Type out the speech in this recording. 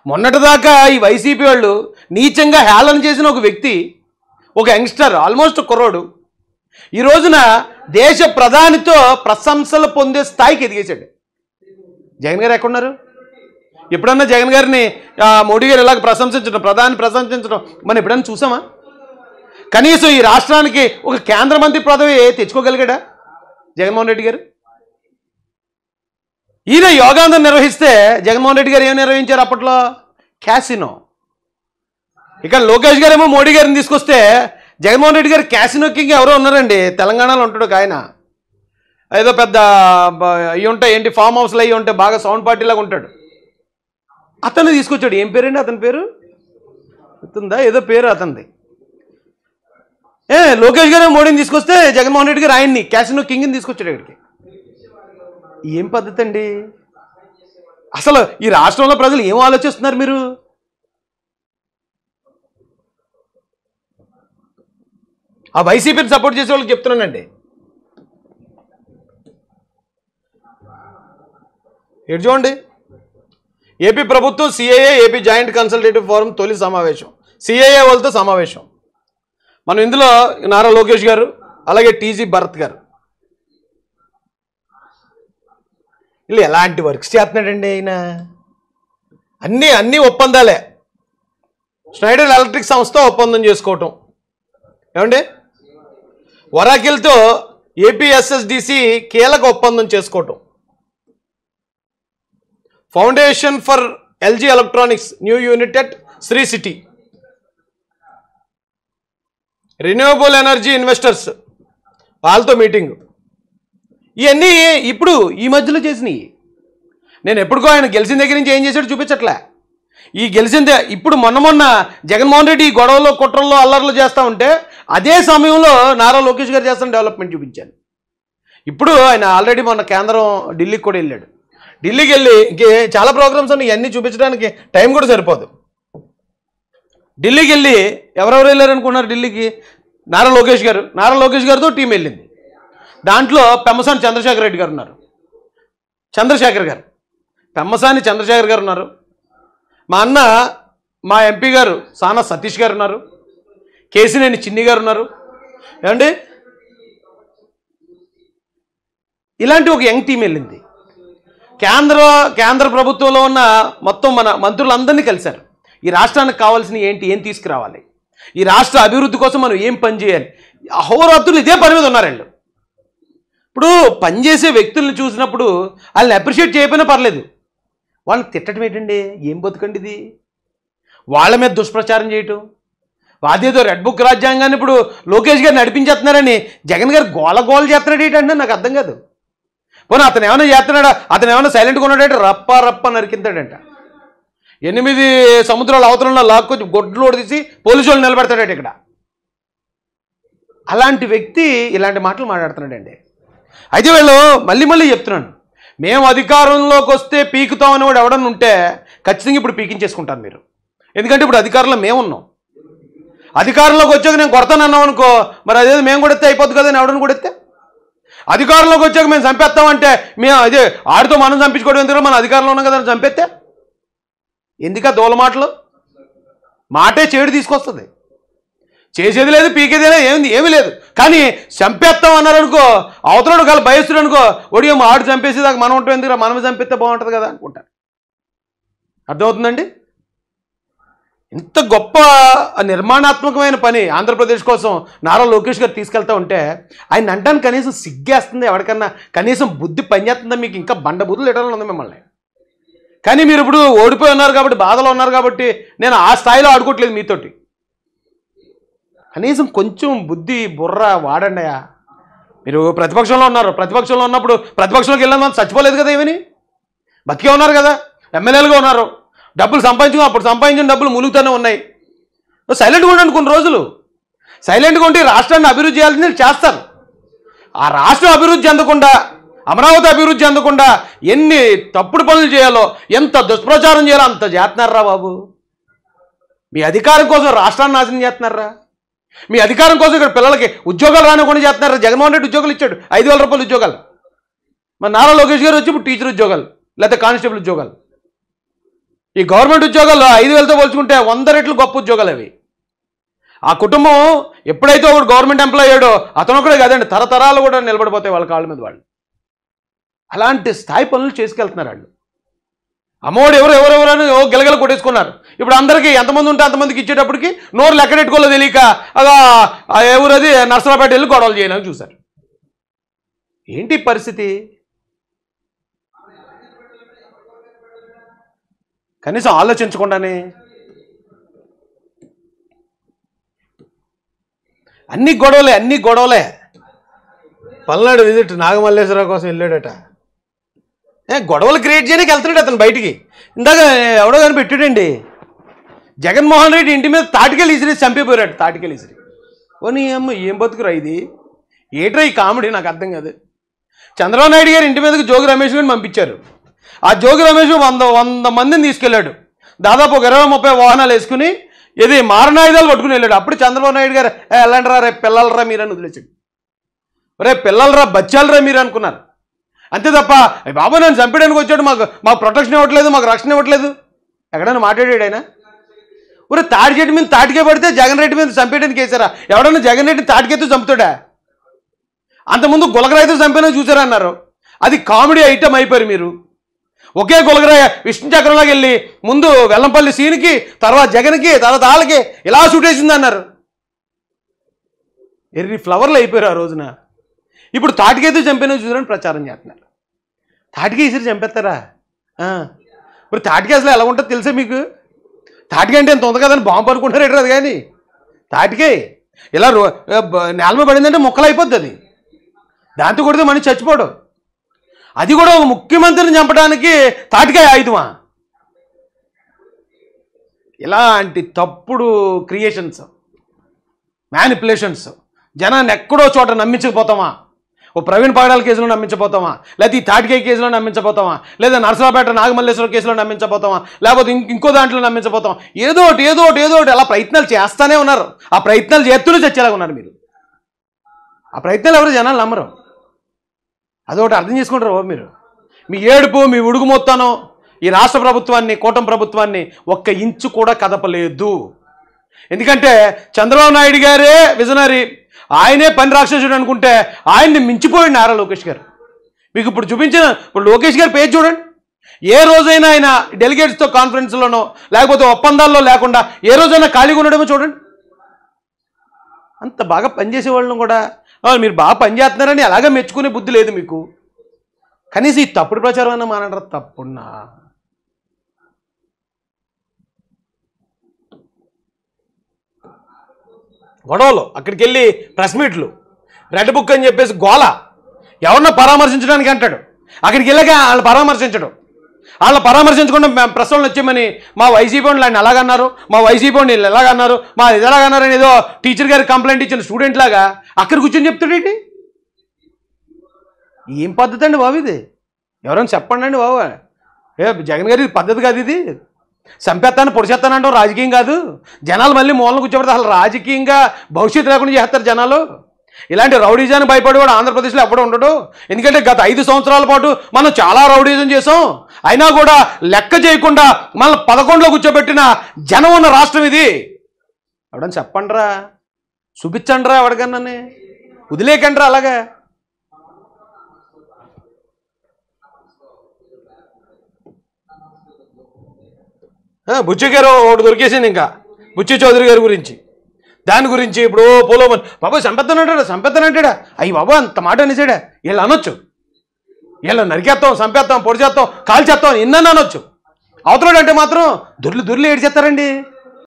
మొన్నటిదాకా ఈ వైసీపీ వాళ్ళు నీచంగా హేళన చేసిన ఒక వ్యక్తి, ఒక యంగ్స్టర్, ఆల్మోస్ట్ కుర్రోడు, ఈ రోజున దేశ ప్రధానితో ప్రశంసలు పొందే స్థాయికి ఎదిగేశాడు. జగన్ గారు ఎక్కడున్నారు? ఎప్పుడన్నా జగన్ గారిని మోడీ గారు ఇలాగ ప్రశంసించడం, ప్రధాని ప్రశంసించడం మనం ఎప్పుడన్నా చూసామా? కనీసం ఈ రాష్ట్రానికి ఒక కేంద్ర మంత్రి పదవి తెచ్చుకోగలిగాడా జగన్మోహన్ రెడ్డి గారు? ఈయన యోగాంధ్రం నిర్వహిస్తే జగన్మోహన్ రెడ్డి గారు ఏం నిర్వహించారు అప్పట్లో? క్యాసినో. ఇక్కడ లోకేష్ గారేమో మోడీ గారిని తీసుకొస్తే జగన్మోహన్ రెడ్డి గారు క్యాసినో కింగ్ ఎవరో ఉన్నారండి, తెలంగాణలో ఉంటాడు ఒక ఆయన. ఏదో పెద్ద అవి ఉంటాయి ఏంటి, ఫామ్ హౌస్లు అవి ఉంటాయి, బాగా సౌండ్ పార్టీలాగా ఉంటాడు. అతన్ని తీసుకొచ్చాడు. ఏం పేరండి అతని పేరు? గుర్తుందా? ఏదో పేరు అతనిది. లోకేష్ గారు మోడీని తీసుకొస్తే జగన్మోహన్ రెడ్డి గారు ఆయన్ని క్యాసినో కింగ్ని తీసుకొచ్చాడు ఇక్కడికి. ఏం పద్ధతి అండి అసలు? ఈ రాష్ట్రంలో ప్రజలు ఏం ఆలోచిస్తున్నారు మీరు? ఆ వైసీపీని సపోర్ట్ చేసే వాళ్ళకి చెప్తున్నానండి, ఎటు చూడండి. ఏపీ ప్రభుత్వం CIA AP joint consultative forum తొలి సమావేశం, సిఐఏ వాళ్ళతో సమావేశం. మనం ఇందులో నారా లోకేష్ గారు, అలాగే టీజీ భరత్ గారు, వీళ్ళు ఎలాంటి వర్క్స్ చేస్తున్నాడండి ఆయన? అన్నీ ఒప్పందాలే. స్నైడర్ ఎలక్ట్రిక్ సంస్థ ఒప్పందం చేసుకోవటం, ఏమండి? వరాకిల్తో ఏపీఎస్ఎస్డిసి కీలక ఒప్పందం చేసుకోవటం, foundation for LG electronics new unit at Sri city, renewable energy investors వాళ్ళతో మీటింగ్. ఇవన్నీ ఇప్పుడు ఈ మధ్యలో చేసినాయి. నేను ఎప్పుడుకో ఆయన గెలిచిన దగ్గర నుంచి ఏం చేశాడు చూపించట్లే. ఈ గెలిచిందే ఇప్పుడు మొన్న జగన్మోహన్ రెడ్డి ఈ గొడవలో కుట్రల్లో అల్లర్లు చేస్తూ ఉంటే అదే సమయంలో నారా లోకేష్ గారు చేస్తున్న డెవలప్మెంట్ చూపించాను. ఇప్పుడు ఆయన ఆల్రెడీ మొన్న కేంద్రం ఢిల్లీకి కూడా వెళ్ళాడు. ఢిల్లీకి వెళ్ళి ఇంకే చాలా ప్రోగ్రామ్స్ ఉన్నాయి, ఇవన్నీ చూపించడానికి టైం కూడా సరిపోదు. ఢిల్లీకి వెళ్ళి ఎవరెవరు వెళ్ళారనుకున్నారు? ఢిల్లీకి నారా లోకేష్ గారితో టీం వెళ్ళింది. దాంట్లో పెమ్మసాని చంద్రశేఖర్ రెడ్డి గారు ఉన్నారు, పెమ్మసాని చంద్రశేఖర్ గారు ఉన్నారు, మా అన్న మా ఎంపీ గారు సానా సతీష్ గారు ఉన్నారు, కేసినేని చిన్ని గారు ఉన్నారు, ఏమండి? ఇలాంటి ఒక యంగ్ టీం వెళ్ళింది. కేంద్ర ప్రభుత్వంలో ఉన్న మొత్తం మన మంత్రులందరినీ కలిశారు. ఈ రాష్ట్రానికి కావాల్సిన ఏంటి, ఏం తీసుకురావాలి, ఈ రాష్ట్ర అభివృద్ధి కోసం మనం ఏం పని చేయాలి, అహోరాత్రులు ఇదే పని మీద ఉన్నారండి. ఇప్పుడు పనిచేసే వ్యక్తుల్ని చూసినప్పుడు వాళ్ళని అప్రిషియేట్ చేయకపోయినా పర్లేదు, వాళ్ళని తిట్టడం ఏంటండి? ఏం బతుకండి ఇది? వాళ్ళ మీద దుష్ప్రచారం చేయటం, అదేదో రెడ్ బుక్ రాజ్యాంగాన్ని ఇప్పుడు లోకేష్ గారు నడిపించేస్తున్నారని జగన్ గారు గోల చేస్తున్నాడు ఏంటంటే నాకు అర్థం కాదు. పోనీ అతను ఏమైనా చేస్తున్నాడా? అతను ఏమైనా సైలెంట్గా ఉన్నాడంటే రప్ప నరికింతాడంట. 8 సముద్రాల అవతలంలో లాక్కొచ్చి గొడ్లోడు తీసి పోలీసు వాళ్ళు నిలబెడతాడట ఇక్కడ. అలాంటి వ్యక్తి ఇలాంటి మాటలు మాట్లాడుతున్నాడండి. అయితే వీళ్ళు మళ్ళీ చెప్తున్నాను, మేము అధికారంలోకి వస్తే పీకుతామని వాడు ఎవడన్నా ఉంటే ఖచ్చితంగా ఇప్పుడు పీకించేసుకుంటాను మీరు. ఎందుకంటే ఇప్పుడు అధికారంలో మేమున్నాం. అధికారంలోకి వచ్చాక నేను కొడతానన్నాం అనుకో, మరి అదేదో మేము కొడితే అయిపోద్ది కదా, ఎవడని కొడితే. అధికారంలోకి వచ్చాక మేము చంపేస్తామంటే మేము అదే ఆడితో మనం చంపించుకోవడం ఎందుకంటే మన అధికారంలో ఉన్నాం కదా చంపేస్తే ఎందుక దోల మాటలు? మాటే చేడు తీసుకొస్తుంది, చేసేది లేదు, పీకేది లేదు, ఏమీ లేదు. కానీ చంపేస్తాం అన్నారనుకో, అవతలడు కాదు భయస్తుడు అనుకో, ఒడియో ఆడు చంపేసేదాకా మనం ఉంటాం ఎందుకు, మనమే చంపేస్తే బాగుంటుంది కదా అనుకుంటారు. అర్థమవుతుందండి? ఇంత గొప్ప నిర్మాణాత్మకమైన పని ఆంధ్రప్రదేశ్ కోసం నారా లోకేష్ గారు తీసుకెళ్తా ఉంటే ఆయన అంటానికి కనీసం సిగ్గేస్తుంది ఎవరికన్నా, కనీసం బుద్ధి పనిచేస్తుందా మీకు? ఇంకా బండబుద్ధులు ఎటాలని ఉంది మిమ్మల్ని. కానీ మీరు ఇప్పుడు ఓడిపోయి ఉన్నారు కాబట్టి, బాధలో ఉన్నారు కాబట్టి నేను ఆ స్థాయిలో ఆడుకోవట్లేదు మీతోటి. కనీసం కొంచెం బుద్ధి బుర్ర వాడండియా. మీరు ప్రతిపక్షంలో ఉన్నారు, ప్రతిపక్షంలో ఉన్నప్పుడు ప్రతిపక్షంలోకి వెళ్ళిన చచ్చిపోలేదు కదా, ఏమని బతికే ఉన్నారు కదా, ఎమ్మెల్యేలుగా ఉన్నారు, డబ్బులు అప్పుడు సంపాదించిన డబ్బులు ములుగుతూనే ఉన్నాయి. సైలెంట్గా ఉండండి కొన్ని రోజులు. సైలెంట్గా ఉంటే రాష్ట్రాన్ని అభివృద్ధి చేయాల్సింది చేస్తారు. ఆ రాష్ట్రం అభివృద్ధి చెందకుండా, అమరావతి అభివృద్ధి చెందకుండా ఎన్ని తప్పుడు పనులు చేయాలో, ఎంత దుష్ప్రచారం చేయాలో అంత చేస్తున్నారా బాబు. మీ అధికారం కోసం రాష్ట్రాన్ని నాశనం చేస్తున్నారా? మీ అధికారం కోసం ఇక్కడ పిల్లలకి ఉద్యోగాలు రానివ్వకుండా చేస్తున్నారా? జగన్మోహన్ రెడ్డి ఉద్యోగాలు ఇచ్చాడు, 5,000 రూపాయలు ఉద్యోగాలు. మరి నారా లోకేష్ గారు వచ్చి ఇప్పుడు టీచర్ ఉద్యోగాలు లేకపోతే కానిస్టేబుల్ ఉద్యోగాలు. ఈ గవర్నమెంట్ ఉద్యోగాల్లో 5,000తో పోల్చుకుంటే 100 రెట్లు గొప్ప ఉద్యోగాలు అవి. ఆ కుటుంబం ఎప్పుడైతే ఒకడు గవర్నమెంట్ ఎంప్లాయ్ అయ్యాడో అతను ఒకడే కాదండి, తరతరాలు కూడా నిలబడిపోతాయి వాళ్ళ కాళ్ళ మీద వాళ్ళు. అలాంటి స్థాయి పనులు చేసుకెళ్తున్నారు వాళ్ళు. అమ్మఒడు ఎవరెవరని గిలగల కొట్టేసుకున్నారు. ఇప్పుడు అందరికీ ఎంతమంది ఉంటే అంతమందికి ఇచ్చేటప్పటికి నోరు లెక్కడెట్టుకోలో తెలియక అలా ఎవరది నర్సరాపేట వెళ్ళి గొడవలు చేయడానికి చూశారు. ఏంటి పరిస్థితి? కనీసం ఆలోచించకుండానే అన్ని గొడవలే. పల్నాడు విజిట్ నాగమల్లేశ్వరరావు కోసం వెళ్ళాడట. గొడవలు క్రియేట్ చేయడానికి వెళ్తున్నాడు అతను బయటికి. ఇందాక ఎవడో కానీ పెట్టాడండి, జగన్మోహన్ రెడ్డి ఇంటి మీద తాటికెళ్ళి ఇసిరి చంపిపోయాడు. తాటికెళ్ళి ఇసిరి. ఓ నీ అమ్మ ఏం బతుకురా ఇది, ఏట్రా ఈ కామెడీ నాకు అర్థం కాదు. చంద్రబాబు నాయుడు గారు ఇంటి మీదకి జోగి రమేష్ గారిని పంపించారు. ఆ జోగి రమేష్ 100 మందిని తీసుకెళ్ళాడు. దాదాపు ఒక 20-30 వాహనాలు వేసుకుని ఇది మారణాయుధాలు పట్టుకుని వెళ్ళాడు. అప్పుడు చంద్రబాబు నాయుడు గారు వెళ్ళండిరా, రేపు పిల్లలరా మీరని వదిలేసాడు. రేపు పిల్లలరా బచ్చాలరా మీరు అనుకున్నారు. అంతే తప్ప బాబు నన్ను చంపడానికి వచ్చాడు, మాకు ప్రొటెక్షన్ ఇవ్వట్లేదు, మాకు రక్షణ ఇవ్వట్లేదు ఎక్కడైనా మాట్లాడాడు ఆయన? ఊరే తాటి చెట్టు మీద తాటికే పడితే జగన్ రెడ్డి మీద చంపేయడానికి వేసారా? ఎవడన్నా జగన్ రెడ్డిని తాటికెత్తు చంపుతాడా? అంతకుముందు గులకరాయితో చంపేనా చూసారా అన్నారు. అది కామెడీ ఐటమ్ అయిపోయారు మీరు. ఒకే గులకరాయ విష్ణు చక్రంలోకి వెళ్ళి ముందు వెల్లంపల్లి సీన్కి, తర్వాత జగన్కి, తర్వాత వాళ్ళకి ఇలా షూటేసింది అన్నారు. ఎర్రి ఫ్లవర్లు అయిపోయారు ఆ రోజున. ఇప్పుడు తాటికైతే చంపేనా చూసారని ప్రచారం చేస్తున్నారు. తాటికాయ ఇసిరి చంపేస్తారా? ఇప్పుడు తాటికాయ అసలు ఎలా ఉంటుందో తెలుసా మీకు? తాటికాయ అంటే ఎంత ఉంది కదని బాంబు అనుకుంటారు ఎట్రా. అది కానీ తాటికాయ ఇలా నేల మీద పడిందంటే ముక్కలు అయిపోద్ది. అది దాంతో కొడితే మనిషి చచ్చిపోవడం. అది కూడా ఒక ముఖ్యమంత్రిని చంపడానికి తాటికాయ ఆయుధమా? ఇలాంటి తప్పుడు క్రియేషన్స్, మ్యానిపులేషన్స్ జనాన్ని ఎక్కడో చోట నమ్మించకపోతామా? ఓ ప్రవీణ్ పగడాల కేసులో నమ్మించబోతామా? లేకపోతే ఈ తాటికాయ కేసులో నమ్మించబోతామా? లేదా నర్సరాపేట నాగమల్లేశ్వర కేసులో నమ్మించబోతామా? లేకపోతే ఇంకో దాంట్లో నమ్మించబోతాం? ఏదో ఒకటి అలా ప్రయత్నాలు చేస్తూనే ఉన్నారు. ఆ ప్రయత్నాలు చేస్తూనే చచ్చేలాగా ఉన్నారు మీరు. ఆ ప్రయత్నాలు ఎవరు జనాలు నమ్మరు. అదొకటి అర్థం చేసుకుంటారు బాబు మీరు. మీ ఏడుపు, మీ ఉడుగు మొత్తాను ఈ రాష్ట్ర ప్రభుత్వాన్ని, కూటమి ప్రభుత్వాన్ని 1 ఇంచు కూడా కదపలేదు. ఎందుకంటే చంద్రబాబు నాయుడు గారే విజనరీ, ఆయనే పని రాక్షసుడు అనుకుంటే ఆయన్ని మించిపోయింది నారా లోకేష్ గారు. మీకు ఇప్పుడు చూపించిన లోకేష్ గారి పేజ్ చూడండి. ఏ రోజైనా ఆయన డెలిగేట్స్తో కాన్ఫరెన్స్లోనో లేకపోతే ఒప్పందాల్లో లేకుండా ఏ రోజైనా ఖాళీగా ఉండడమో చూడండి. అంత బాగా పనిచేసే వాళ్ళని కూడా మీరు బాగా పనిచేస్తున్నారని అలాగే మెచ్చుకునే బుద్ధి లేదు మీకు. కనీసం ఈ తప్పుడు ప్రచారం అన్న మానంటారు. తప్పున్నా గొడవలు, అక్కడికి వెళ్ళి ప్రెస్ మీట్లు, రెడ్ బుక్ అని చెప్పేసి గోల, ఎవరినో పరామర్శించడానికి అంటాడు. అక్కడికి వెళ్ళాక వాళ్ళు పరామర్శించడం, వాళ్ళని పరామర్శించకుండా ప్రెస్ వాళ్ళని వచ్చేమని మా వైసీపీ వాళ్ళు ఆయన ఎలాగన్నారు, మా వైసీపీ వాళ్ళు వీళ్ళు ఎలాగన్నారు, మా ఇది ఎలాగన్నారు అని ఏదో టీచర్ గారికి కంప్లైంట్ ఇచ్చిన స్టూడెంట్ లాగా అక్కడ కూర్చొని చెప్తాడేంటి? ఏం పద్ధతి అండి బాబు ఇది? ఎవరైనా చెప్పండి అండి బాబు. జగన్ గారి పద్ధతి కాదు ఇది. చంపేస్తాను పొడిచేస్తానంటాం రాజకీయం కాదు. జనాలు మళ్ళీ మూలన కూర్చోబెడితే అసలు రాజకీయంగా భవిష్యత్తు లేకుండా చేస్తారు జనాలు. ఇలాంటి రౌడీజాన్ని భయపడేవాడు ఆంధ్రప్రదేశ్లో ఎప్పుడూ ఉండడు. ఎందుకంటే గత 5 సంవత్సరాల పాటు మనం చాలా రౌడీజం చేసాం. అయినా కూడా లెక్క చేయకుండా మన 11లో కూర్చోబెట్టిన జనం ఉన్న రాష్ట్రం ఇది. ఎవడని చెప్పండిరా, చూపించండిరా, ఎవడికన్నా వదిలేకండిరా అలాగా. బుచ్చి గారు ఒకటి దొరికేసింది, ఇంకా బుచ్చి చౌదరి గారి గురించి. దాని గురించి ఇప్పుడు పోలోమని బాబు చంపేస్తానంటాడా? అయ్యి బాబు అంత మాట అనేసాడా? వీళ్ళు అనొచ్చు, వీళ్ళు నరికేస్తాం, చంపేస్తాం, పొడి చేస్తాం, కాల్ చేస్తాం, ఎన్నని అనొచ్చు. అవతలాడు అంటే మాత్రం దుర్లు ఏడు చేస్తారండి.